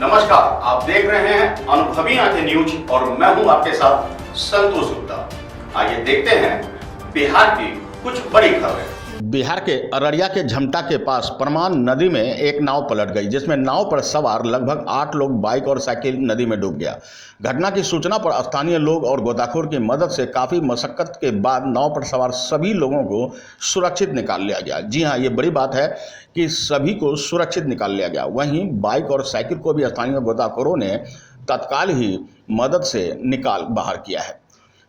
नमस्कार, आप देख रहे हैं अनुभवी आंखें न्यूज और मैं हूं आपके साथ संतोष गुप्ता। आइए देखते हैं बिहार की कुछ बड़ी खबरें। बिहार के अररिया के झमटा के पास परमान नदी में एक नाव पलट गई, जिसमें नाव पर सवार लगभग 8 लोग बाइक और साइकिल नदी में डूब गया। घटना की सूचना पर स्थानीय लोग और गोताखोर की मदद से काफी मशक्कत के बाद नाव पर सवार सभी लोगों को सुरक्षित निकाल लिया गया। जी हां, ये बड़ी बात है कि सभी को सुरक्षित निकाल लिया गया। वहीं बाइक और साइकिल को भी स्थानीय गोताखोरों ने तत्काल ही मदद से निकाल बाहर किया है।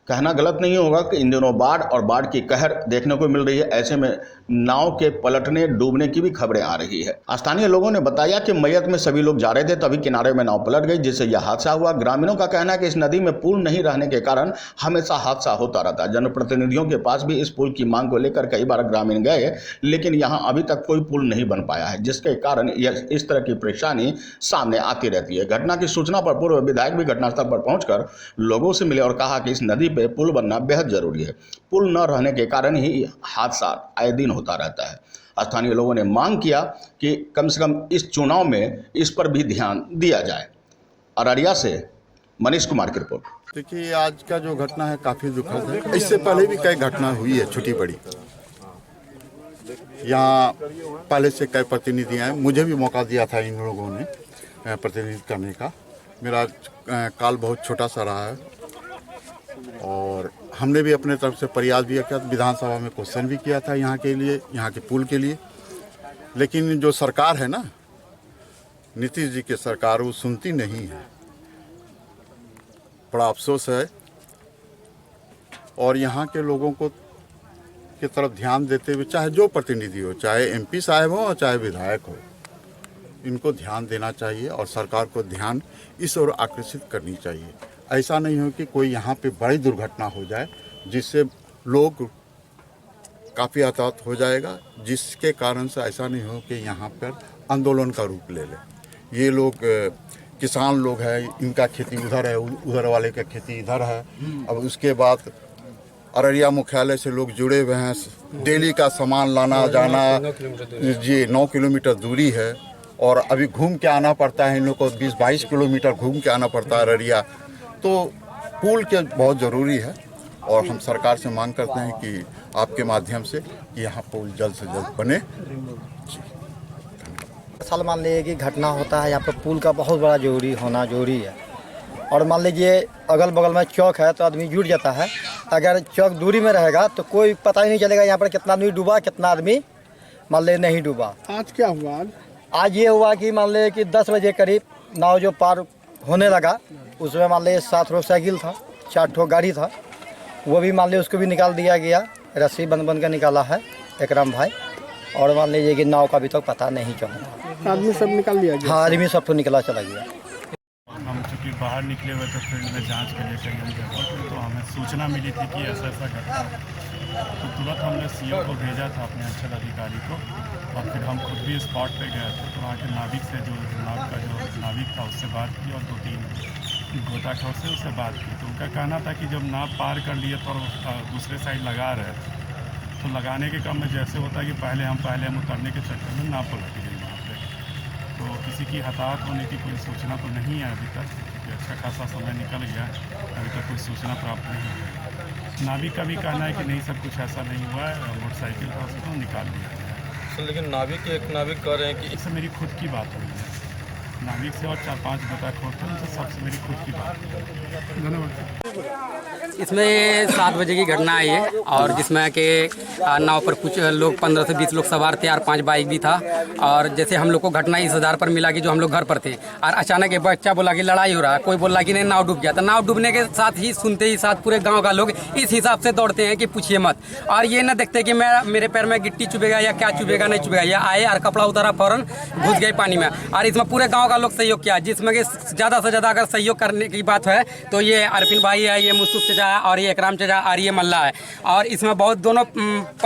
कहना गलत नहीं होगा कि इन दिनों बाढ़ और बाढ़ की कहर देखने को मिल रही है। ऐसे में नाव के पलटने डूबने की भी खबरें आ रही है। स्थानीय लोगों ने बताया कि मैयत में सभी लोग जा रहे थे, तभी किनारे में नाव पलट गई, जिससे यह हादसा हुआ। ग्रामीणों का कहना है कि इस नदी में पुल नहीं रहने के कारण हमेशा हादसा होता रहता है। जनप्रतिनिधियों के पास भी इस पुल की मांग को लेकर कई बार ग्रामीण गए, लेकिन यहाँ अभी तक कोई पुल नहीं बन पाया है, जिसके कारण इस तरह की परेशानी सामने आती रहती है। घटना की सूचना पर पूर्व विधायक भी घटनास्थल पर पहुंचकर लोगों से मिले और कहा कि इस नदी पे पुल बनना बेहद जरूरी है। पुल न रहने के कारण ही हादसा आए दिन होता रहता है। स्थानीय लोगों ने मांग किया कि कम से कम इस चुनाव में इस पर भी ध्यान दिया जाए। अररिया से मनीष कुमार की रिपोर्ट। देखिए, आज का जो घटना है काफी दुखद है। इससे पहले भी कई घटना हुई है, छोटी बड़ी। यहाँ पहले से कई प्रतिनिधि आए, मुझे भी मौका दिया था इन लोगों ने प्रतिनिधित्व करने का। मेरा काल बहुत छोटा सा रहा है और हमने भी अपने तरफ से प्रयास भी किया, विधानसभा में क्वेश्चन भी किया था यहाँ के लिए, यहाँ के पुल के लिए। लेकिन जो सरकार है ना, नीतीश जी की सरकार, वो सुनती नहीं है। बड़ा अफसोस है। और यहाँ के लोगों को की तरफ ध्यान देते हुए, चाहे जो प्रतिनिधि हो, चाहे एमपी साहब हो और चाहे विधायक हो, इनको ध्यान देना चाहिए और सरकार को ध्यान इस ओर आकर्षित करनी चाहिए। ऐसा नहीं हो कि कोई यहाँ पे बड़ी दुर्घटना हो जाए जिससे लोग काफ़ी हताहत हो जाएगा, जिसके कारण से ऐसा नहीं हो कि यहाँ पर आंदोलन का रूप ले ले। ये लोग किसान लोग हैं, इनका खेती उधर है, उधर वाले का खेती इधर है। अब उसके बाद अररिया मुख्यालय से लोग जुड़े हुए हैं, डेली का सामान लाना जाना, जी 9 किलोमीटर दूरी है और अभी घूम के आना पड़ता है। इन लोग को 20-22 किलोमीटर घूम के आना पड़ता है अररिया। तो पुल के बहुत ज़रूरी है और हम सरकार से मांग करते हैं कि आपके माध्यम से कि यहाँ पुल जल्द से जल्द बने। साल मान लीजिए कि घटना होता है, यहाँ पर पुल का बहुत बड़ा होना जरूरी है। और मान लीजिए अगल बगल में चौक है तो आदमी जुट जाता है। अगर चौक दूरी में रहेगा तो कोई पता ही नहीं चलेगा यहाँ पर कितना आदमी डूबा, कितना आदमी मान लीजिए नहीं डूबा। आज क्या हुआ? आज ये हुआ कि मान लीजिए कि 10 बजे करीब नाव जो पार होने लगा, उसमें मान लीजिए 7 ठो साइकिल था, 4 ठो गाड़ी था, वो भी मान लीजिए उसको भी निकाल दिया गया। रस्सी बंद कर निकाला है एकराम भाई। और मान लीजिए कि नाव का भी तो पता नहीं चला। आदमी सब निकाल दिया गया? हाँ, आदमी सब तो निकला चला गया। हम चूँकि बाहर निकले हुए थे फील्ड में जांच के लिए कई जगह, तो हमें सूचना मिली थी कि ऐसा ऐसा घटना। तो तुरंत हमने सीओ को भेजा था, अपने अंचल अधिकारी को, और फिर हम खुद भी स्पॉट पे गए थे। तो वहाँ के नाविक से, जो नाव का जो नाविक था, उससे बात की और 2-3 गोताखोर से उससे बात की। तो उनका कहना था कि जब नाव पार कर लिए तो दूसरे साइड लगा रहे थे, तो लगाने के क्रम में जैसे होता है कि पहले हम उतरने के चक्कर में नाव पलट गई वहाँ पर। तो किसी की हताहत होने की कोई सूचना तो नहीं है अभी तक, क्योंकि अच्छा खासा समय निकल गया, अभी तक कोई सूचना प्राप्त नहीं हुई। नाविक का भी कहना है कि नहीं, सब कुछ ऐसा नहीं हुआ है, मोटरसाइकिल था उसको निकाल दिया गया। लेकिन एक नाविक कह रहे हैं कि इससे मेरी खुद की बात हुई है, नाविक से और 4-5 गोताखोर थे, उनसे सबसे मेरी खुद की बात हुई है। धन्यवाद। इसमें 7 बजे की घटना आई है और जिसमें कि नाव पर कुछ लोग 15 से 20 लोग सवार थे और 5 बाइक भी था। और जैसे हम लोग को घटना इस आधार पर मिला कि जो हम लोग घर पर थे और अचानक एक बच्चा बोला कि लड़ाई हो रहा है, कोई बोला कि नहीं नाव डूब गया। तो नाव डूबने के साथ ही सुनते ही साथ पूरे गाँव का लोग इस हिसाब से दौड़ते हैं कि पूछिए मत, और ये न देखते कि मेरे पैर में गिट्टी चुभेगा या क्या चुभेगा नहीं चुभेगा। या आए और कपड़ा उतारा, फौरन घुस गए पानी में। और इसमें पूरे गाँव का लोग सहयोग किया, जिसमें कि ज़्यादा से ज़्यादा अगर सहयोग करने की बात है तो ये अरफिन भाई है, ये मुस्तुफ चचा और ये एकराम चचा और ये मल्ला है। और इसमें बहुत दोनों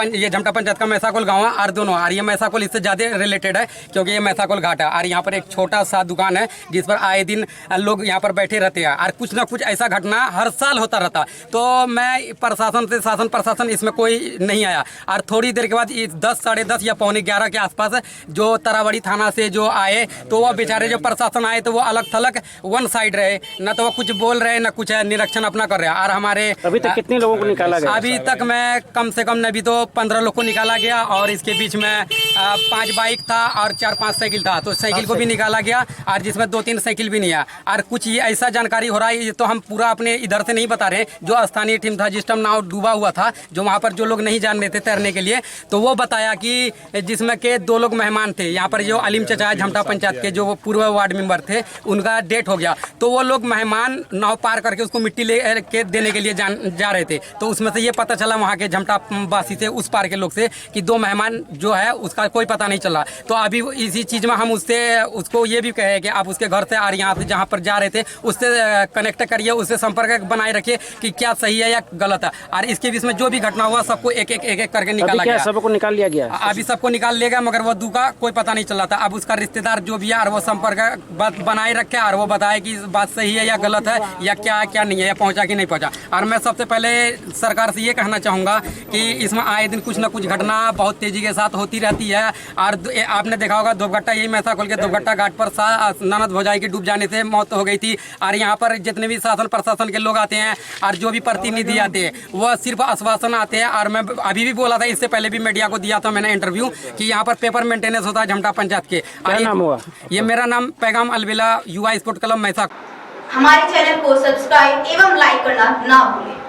ये झमटा पंचायत का मैसाकोल गाँव है और दोनों, और ये मैसाकोल इससे ज़्यादा रिलेटेड है क्योंकि ये मैसाकोल घाट है। और यहाँ पर एक छोटा सा दुकान है जिस पर आए दिन लोग यहाँ पर बैठे रहते हैं और कुछ ना कुछ ऐसा घटना हर साल होता रहता। तो मैं प्रशासन से, शासन प्रशासन इसमें कोई नहीं आया। और थोड़ी देर के बाद 10, साढ़े 10 या 10:45 के आसपास जो तरावड़ी थाना से जो आए तो वह बेचारे जो जो प्रशासन आए तो वो अलग थलग वन साइड रहे, न तो वो कुछ बोल रहे न कुछ निरीक्षण अपना कर रहे। और हमारे अभी तक कितने लोगों को निकाला गया? अभी तक मैं कम से कम अभी तो 15 लोग को निकाला गया, और इसके बीच में 5 बाइक था और 4-5 साइकिल था, तो साइकिल को भी निकाला गया, और जिसमें 2-3 साइकिल भी नहीं है। और कुछ ये ऐसा जानकारी हो रहा है, ये तो हम पूरा अपने इधर से नहीं बता रहे, जो स्थानीय टीम था जिस टाइम नाव डूबा हुआ था, जो वहाँ पर जो लोग नहीं जान रहे थे तैरने के लिए, तो वो बताया कि जिसमें के 2 लोग मेहमान थे यहाँ पर, जो अलीम चचा झमटा पंचायत के जो पूर्व वार्ड मेंबर थे, उनका डेथ हो गया, तो वो लोग मेहमान नाव पार करके उसको मिट्टी ले के देने के लिए जा रहे थे। तो उसमें से ये पता चला वहाँ के झमटा वासी से, उस पार के लोग से, कि 2 मेहमान जो है उसका कोई पता नहीं चला। तो अभी इसी चीज़ में हम उसको ये भी कहे कि आप उसके घर से और यहाँ से जहाँ पर जा रहे थे उससे कनेक्ट करिए, उससे संपर्क बनाए रखिए कि क्या सही है या गलत है। और इसके बीच में जो भी घटना हुआ सबको एक एक करके निकाला गया। सबको निकाल लिया गया? अभी सबको निकाल लिया गया, मगर वो 2 का कोई पता नहीं चला था। अब उसका रिश्तेदार जो भी है और वो संपर्क बनाए रखे और वो बताए कि बात सही है या गलत है, या क्या नहीं है, या पहुंचा कि नहीं पहुंचा। और मैं सबसे पहले सरकार से ये कहना चाहूँगा कि इसमें आए दिन कुछ न कुछ घटना बहुत तेजी के साथ होती रहती है। और आपने देखा होगा दुबगट्टा, यही मैसा खोल के दुबगट्टा घाट पर ननद भौजाई की डूब जाने से मौत हो गई थी। और यहाँ पर जितने भी शासन प्रशासन के लोग आते हैं और जो भी प्रतिनिधि आते हैं वो सिर्फ आश्वासन आते हैं। और मैं अभी भी बोला था, इससे पहले भी मीडिया को दिया था मैंने इंटरव्यू, कि यहाँ पर पेपर मेंटेनेंस होता है झमटा पंचायत के। क्या नाम हुआ? ये मेरा नाम पैगाम अलविला, युवा स्पोर्ट क्लब मैसा। हमारे चैनल को सब्सक्राइब एवं लाइक करना ना भूलें।